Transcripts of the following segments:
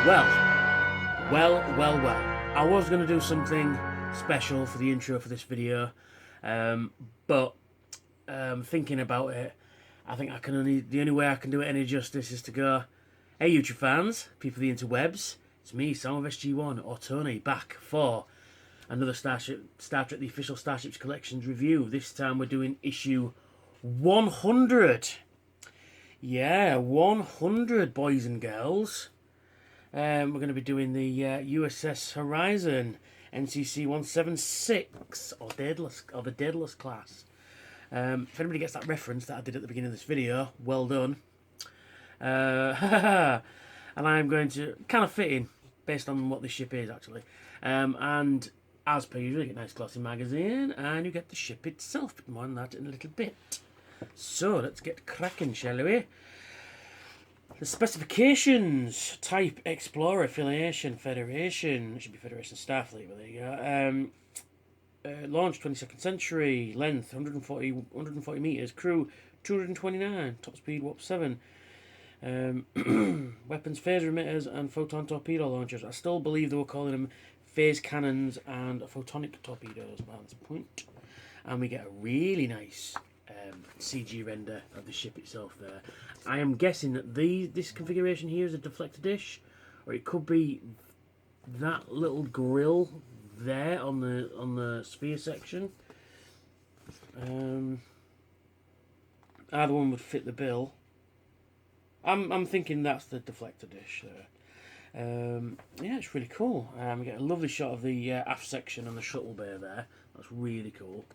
Well. I was going to do something special for the intro for this video, but thinking about it, I think the only way I can do it any justice is to go, hey YouTube fans, people of the interwebs, it's me, Sam of SG1, or Tony, back for another Star Trek, the official Starships Collections review. This time we're doing issue 100. Yeah, 100, boys and girls. We're going to be doing the U.S.S. Horizon NCC-176 or the Daedalus class. If anybody gets that reference that I did at the beginning of this video, well done. And I'm going to kind of fit in based on what this ship is actually. And as per usual, you get a nice glossy magazine and you get the ship itself. But more on that in a little bit. So let's get cracking, shall we? The specifications: type, Explorer, affiliation, Federation. It should be Federation Starfleet, but there you go. Launch 22nd century, length 140 meters, crew 229, top speed warp 7. Weapons, phaser emitters, and photon torpedo launchers. I still believe they were calling them phase cannons and photonic torpedoes, but that's the point. And we get a really nice CG render of the ship itself there. I am guessing that this configuration here is a deflector dish, or it could be that little grill there on the sphere section. Either one would fit the bill. I'm thinking that's the deflector dish there. Yeah, it's really cool. We get a lovely shot of the aft section and the shuttle bay there. That's really cool.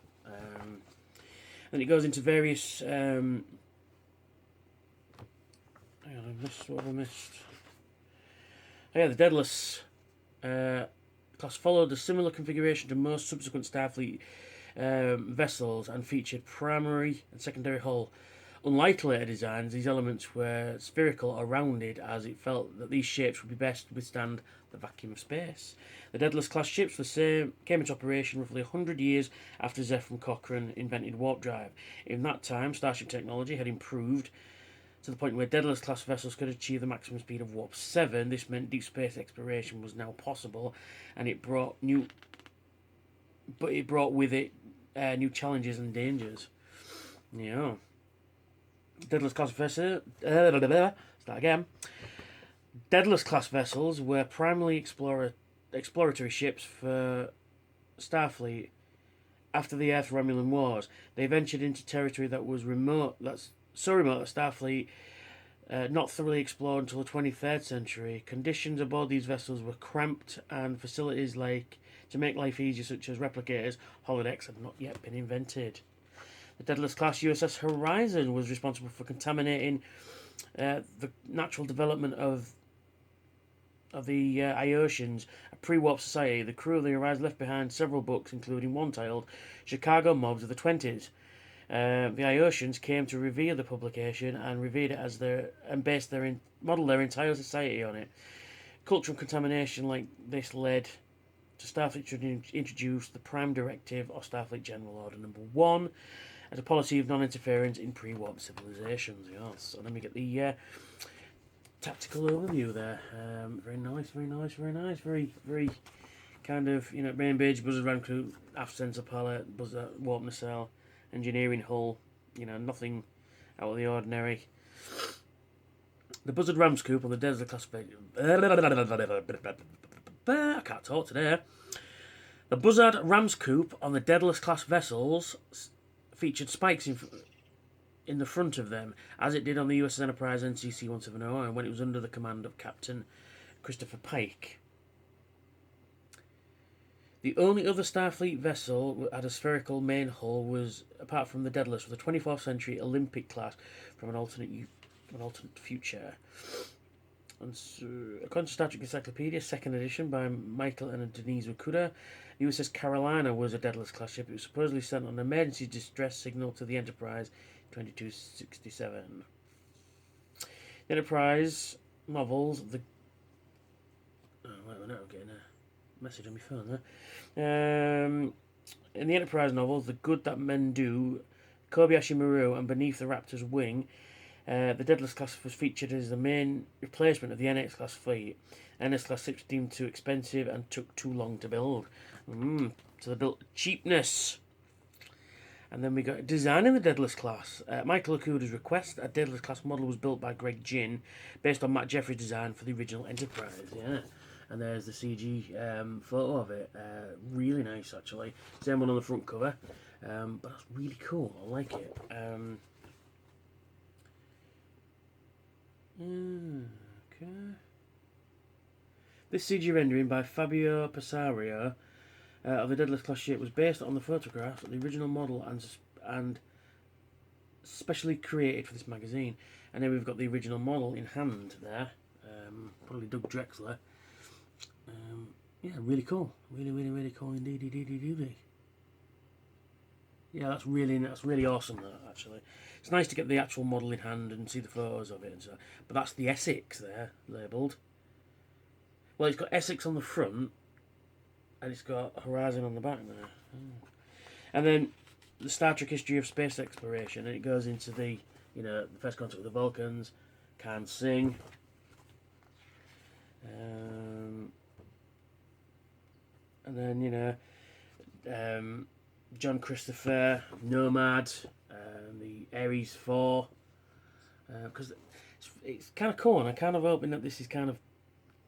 And it goes into various. Hang on, what have I missed? Oh, yeah, the Daedalus class followed a similar configuration to most subsequent Starfleet vessels and featured primary and secondary hull. Unlike later designs, these elements were spherical or rounded, as it felt that these shapes would be best to withstand the vacuum of space. The Daedalus class ships came into operation roughly 100 years after Zephyr Cochrane invented warp drive. In that time, starship technology had improved to the point where Daedalus class vessels could achieve the maximum speed of warp 7. This meant deep space exploration was now possible, and it brought with it new challenges and dangers. Yeah. Daedalus class vessels. Start again. Daedalus class vessels were primarily exploratory ships for Starfleet. After the Earth-Romulan Wars, they ventured into territory that was so remote that Starfleet not thoroughly explored until the 23rd century. Conditions aboard these vessels were cramped, and facilities to make life easier, such as replicators, holodecks, had not yet been invented. The Daedalus class U.S.S. Horizon was responsible for contaminating the natural development of the Ionians, a pre-warp society. The crew of the Horizon left behind several books, including one titled Chicago Mobs of the 20s. The Ionians came to revere the publication and revered it model their entire society on it. Cultural contamination like this led to Starfleet to introduce the Prime Directive or Starfleet General Order Number 1 as a policy of non-interference in pre-warp civilizations. Yes. So then we get the tactical overview there. Very nice. Very kind of, main base, buzzard ram crew, aft sensor pallet, buzzer, warp nacelle, engineering hull, nothing out of the ordinary. The buzzard ram scoop on the Daedalus class. I can't talk today. The buzzard ram's coupe on the Daedalus class vessels featured spikes in the front of them, as it did on the U.S.S. Enterprise NCC-170 when it was under the command of Captain Christopher Pike. The only other Starfleet vessel that had a spherical main hull was, apart from the Daedalus, was the 24th century Olympic class from an alternate future. And so, according to Star Trek Encyclopedia, 2nd edition by Michael and Denise Okuda, the U.S.S. Carolina was a Daedalus class ship. It was supposedly sent on an emergency distress signal to the Enterprise 2267. The Enterprise novels, I'm getting a message on my phone there. In the Enterprise novels, The Good That Men Do, Kobayashi Maru, and Beneath the Raptor's Wing, The Daedalus class was featured as the main replacement of the NX class fleet. NX class ships deemed too expensive and took too long to build. So they built cheapness. And then we got designing the Daedalus class. Michael Okuda's request, a Daedalus class model was built by Greg Ginn, based on Matt Jeffrey's design for the original Enterprise. Yeah, and there's the CG photo of it. Really nice, actually. Same one on the front cover, but that's really cool. I like it. Okay. This CG rendering by Fabio Passario of the Daedalus class ship was based on the photographs of the original model and specially created for this magazine. And then we've got the original model in hand there, probably Doug Drexler. Yeah, really cool, really cool indeed. Yeah, that's really awesome. That actually, it's nice to get the actual model in hand and see the photos of it and so. But that's the Essex there labelled. Well, it's got Essex on the front. And it's got Horizon on the back there. And then the Star Trek history of space exploration, and it goes into the first contact with the Vulcans, Khan Singh, and then John Christopher, Nomad, the Ares 4, because it's kind of cool, and I'm kind of hoping that this is kind of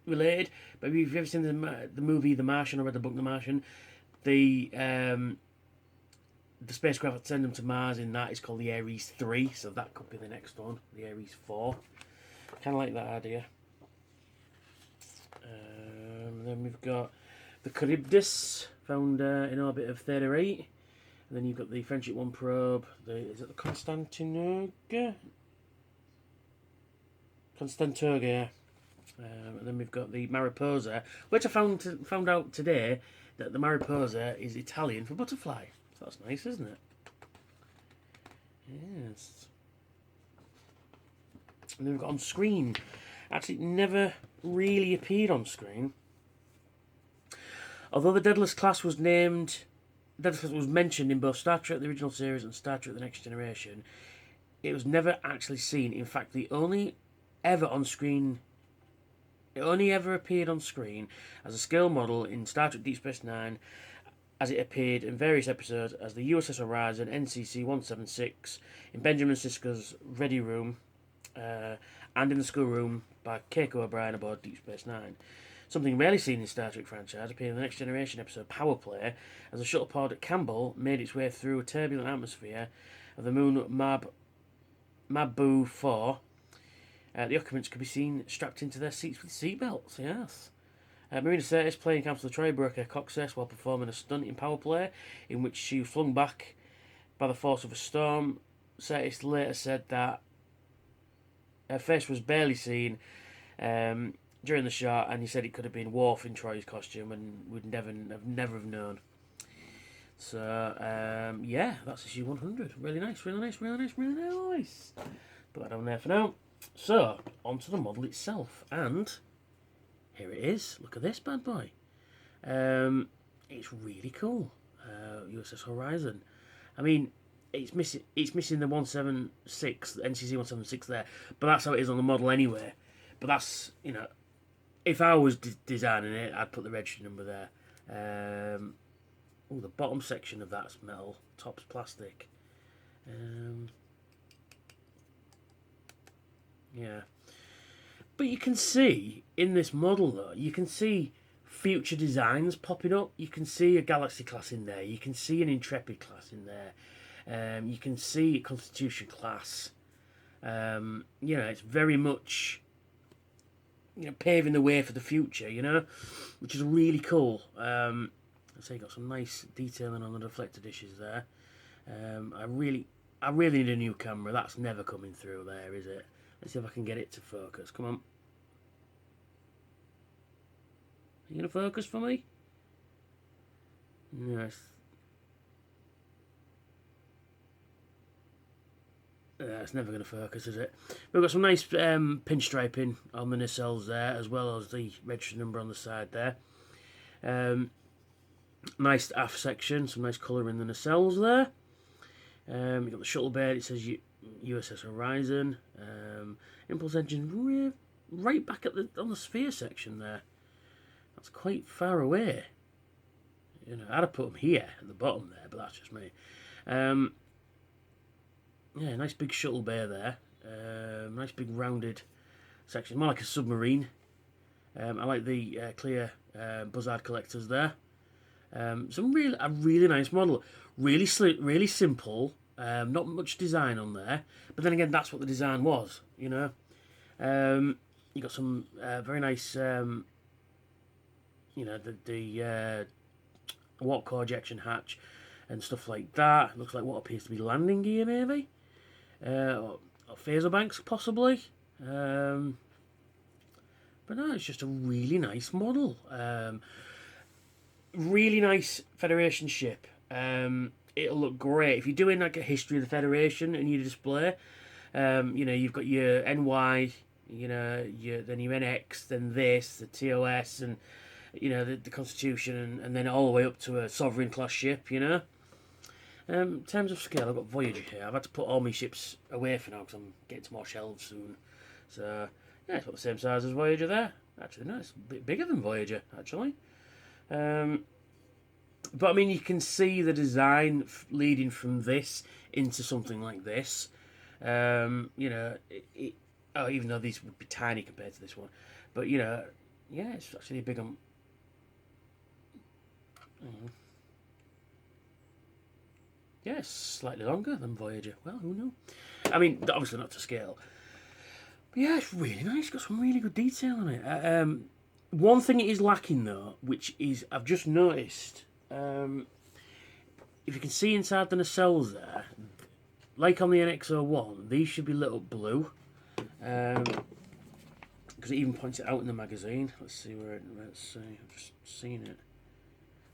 related. But if you've ever seen the movie The Martian or read the book The Martian, the spacecraft that send them to Mars in that is called the Ares 3, so that could be the next one, the Ares 4. Kind of like that idea. Then we've got the Charybdis, found in orbit of Theta 8. And then you've got the Friendship 1 probe. Is it the Constantoga? Yeah. And then we've got the Mariposa, which I found out today that the Mariposa is Italian for butterfly. So that's nice, isn't it? Yes. And then we've got on screen. Actually, it never really appeared on screen. Although the Daedalus class was mentioned in both Star Trek the original series and Star Trek the Next Generation, it was never actually seen. In fact, it only ever appeared on screen as a scale model in Star Trek Deep Space Nine, as it appeared in various episodes as the U.S.S. Horizon NCC-176, in Benjamin Sisko's Ready Room, and in the schoolroom by Keiko O'Brien aboard Deep Space Nine. Something rarely seen in Star Trek franchise appeared in the Next Generation episode Power Play, as a shuttle pod at Campbell made its way through a turbulent atmosphere of the moon Mabu 4. The occupants could be seen strapped into their seats with seatbelts, yes. Marina Sirtis, playing Counselor Troy, broke her coccyx while performing a stunt in Power Play, in which she was flung back by the force of a storm. Sirtis later said that her face was barely seen during the shot, and he said it could have been Worf in Troy's costume, and we'd never have known. So, yeah, that's issue 100. Really nice. Put that down there for now. So, onto the model itself, and here it is. Look at this bad boy. It's really cool. U.S.S. Horizon. I mean, it's missing the 176, the NCC-176 there, but that's how it is on the model anyway. But that's, if I was designing it, I'd put the registry number there. The bottom section of that's metal, top's plastic. Yeah. But you can see, in this model though, you can see future designs popping up. You can see a Galaxy class in there. You can see an Intrepid class in there. You can see a Constitution class. It's very much, paving the way for the future, which is really cool. So you got some nice detailing on the deflector dishes there. I really need a new camera. That's never coming through there, is it? Let's see if I can get it to focus. Come on. Are you going to focus for me? Yes. It's never going to focus, is it? We've got some nice pinstriping on the nacelles there, as well as the register number on the side there. Nice aft section, some nice colour in the nacelles there. You've got the shuttle bed. It says U.S.S. Horizon. Impulse engine right back at on the sphere section there. That's quite far away. You know, I'd have put them here at the bottom there, but that's just me. Yeah, nice big shuttle bay there. Nice big rounded section, more like a submarine. I like the clear buzzard collectors there. A really nice model, really slick, really simple. Not much design on there, but then again, that's what the design was. You know, you got some very nice. You know, the warp core ejection hatch and stuff like that. Looks like what appears to be landing gear, maybe, or phaser banks possibly. But no, it's just a really nice model. Really nice Federation ship. It'll look great if you're doing like a history of the Federation in your display. You know, you've got your NY, you know, then your NX, then this, the TOS, and you know the Constitution, and then all the way up to a Sovereign class ship. You know. In terms of scale, I've got Voyager here. I've had to put all my ships away for now because I'm getting to more shelves soon. So yeah, it's got the same size as Voyager there. Actually, no, it's a bit bigger than Voyager, actually. But I mean, you can see the design leading from this into something like this. You know, even though these would be tiny compared to this one. But, you know, yeah, it's actually a big one. Yeah, it's slightly longer than Voyager. Well, who knew? I mean, obviously not to scale. But yeah, it's really nice. It's got some really good detail on it. One thing it is lacking, though, which is I've just noticed, if you can see inside the nacelles there, like on the NX-01, these should be lit up blue. Because it even points it out in the magazine. Let's see. I've just seen it.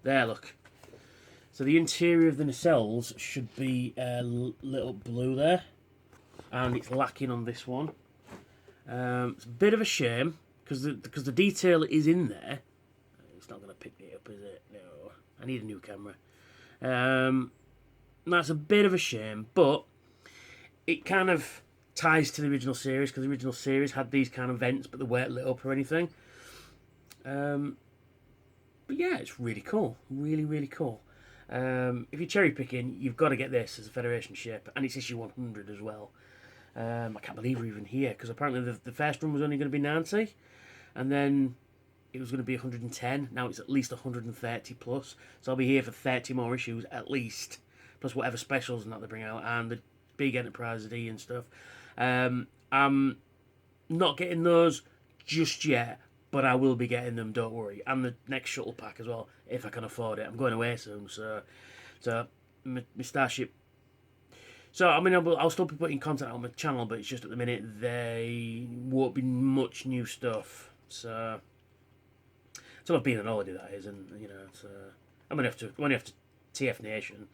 There, look. So the interior of the nacelles should be lit up blue there. And it's lacking on this one. It's a bit of a shame, because the detail is in there. It's not going to pick it up, is it? No. I need a new camera. That's a bit of a shame, but it kind of ties to the original series, because the original series had these kind of vents, but they weren't lit up or anything. But yeah, it's really cool. Really, really cool. If you're cherry picking, you've got to get this as a Federation ship, and it's issue 100 as well. I can't believe we're even here, because apparently the first run was only going to be 90, and then it was going to be 110. Now it's at least 130 plus, so I'll be here for 30 more issues at least, plus whatever specials and that they bring out, and the big Enterprise D and stuff. I'm not getting those just yet, but I will be getting them, don't worry. And the next shuttle pack as well, if I can afford it. I'm going away soon, so my Starship. So, I mean, I'll still be putting content on my channel, but it's just at the minute there won't be much new stuff. So I've been on holiday, that is, and, you know, so I'm going to have to TF Nation.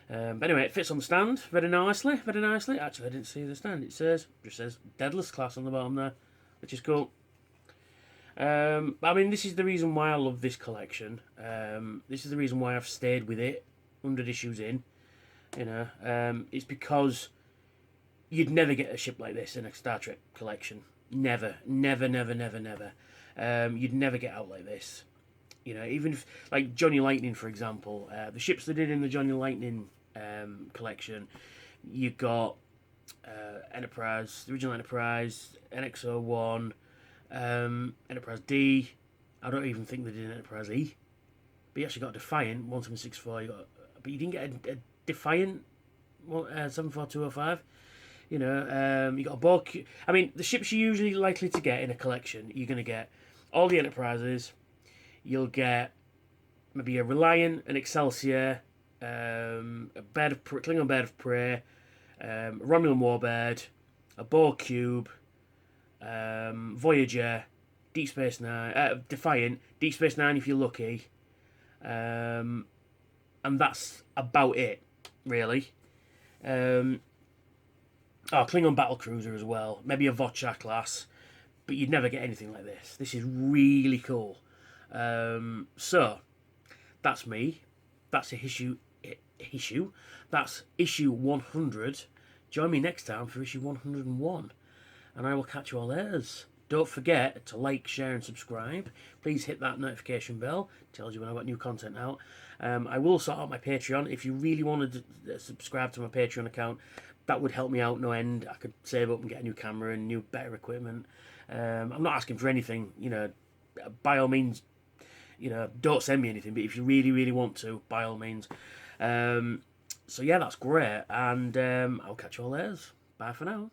But anyway, it fits on the stand very nicely, very nicely. Actually, I didn't see the stand. It just says Daedalus class on the bottom there, which is cool. I mean, this is the reason why I love this collection. This is the reason why I've stayed with it 100 issues in. You know, it's because you'd never get a ship like this in a Star Trek collection. Never. You'd never get out like this. You know, even if, like Johnny Lightning, for example, the ships they did in the Johnny Lightning collection, you got Enterprise, the original Enterprise, NX-01, Enterprise D. I don't even think they did an Enterprise E. But you actually got a Defiant 1764. But you didn't get a Defiant 74205. You know, you got a Borg. I mean, the ships you're usually likely to get in a collection, you're going to get all the Enterprises. You'll get maybe a Reliant, an Excelsior, a Klingon Bird of Prey, a Romulan Warbird, a Borg Cube, Voyager, Deep Space Nine, Defiant, Deep Space Nine if you're lucky, and that's about it, really. Klingon Battlecruiser as well, maybe a Vocha class, but you'd never get anything like this. This is really cool. So that's me. That's issue. That's issue 100. Join me next time for issue 101, and I will catch you all later. Don't forget to like, share, and subscribe. Please hit that notification bell. It tells you when I've got new content out. I will sort out my Patreon. If you really wanted to subscribe to my Patreon account, that would help me out no end. I could save up and get a new camera and new better equipment. I'm not asking for anything, by all means, don't send me anything, but if you really, really want to, by all means. So yeah, that's great, and I'll catch you all later. Bye for now.